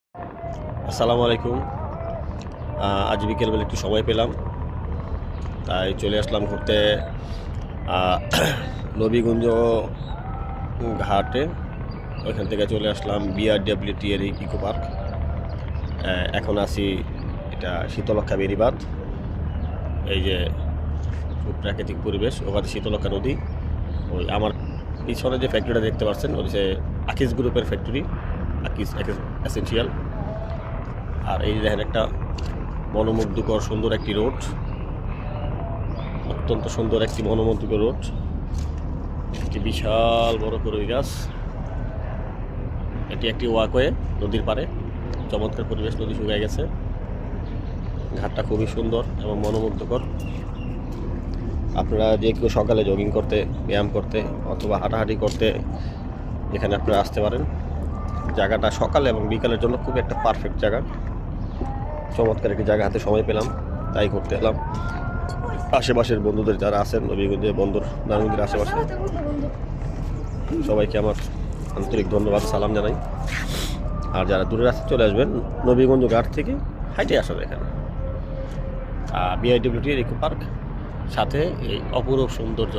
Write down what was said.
আসসালামু আলাইকুম। আজ বিকেলবেলা একটু সময় পেলাম, তাই চলে আসলাম ঘুরতে নবীগঞ্জ ঘাটে। ওইখান থেকে চলে আসলাম বিআরডব্লিউটি এর ইকো পার্ক। এখন আছি এটা শীতলক্ষা বেড়িবাঁধ। এই যে খুব প্রাকৃতিক পরিবেশ, ওখানে শীতলক্ষা নদী। ওই আমার পিছনে যে ফ্যাক্টরিটা দেখতে পাচ্ছেন ওই যে আকিস গ্রুপের ফ্যাক্টরি, আকিস এসেনশিয়াল। আর এই দেখেন একটা মনোমুগ্ধকর সুন্দর একটি রোড, অত্যন্ত সুন্দর একটি মনোমুগ্ধকর রোড, একটি বিশাল বড় করই গাছ। এটি একটি ওয়াকওয়ে নদীর পাড়ে, চমৎকার পরিবেশ। নদী শুকিয়ে গেছে, ঘাটটা খুবই সুন্দর এবং মনোমুগ্ধকর। আপনারা যে কেউ সকালে জগিং করতে, ব্যায়াম করতে অথবা হাঁটাহাঁটি করতে এখানে আপনারা আসতে পারেন। জায়গাটা সকালে এবং বিকালের জন্য খুব একটা পারফেক্ট জায়গা, চমৎকার একটি জায়গা। হাতে সময় পেলাম তাই করতে এলাম। আশেপাশের বন্ধুদের যারা আছেন নবীগঞ্জে বন্দর নারায়ণগঞ্জের আশেপাশে সবাইকে আমার আন্তরিক ধন্যবাদ, সালাম জানাই। আর যারা দূরে রাস্তায় চলে আসবেন, নবীগঞ্জ ঘাট থেকে হাইটে আসবে এখানে বিআইডব্লিউটি ইকো পার্ক, সাথে এই অপূর্ব সৌন্দর্য।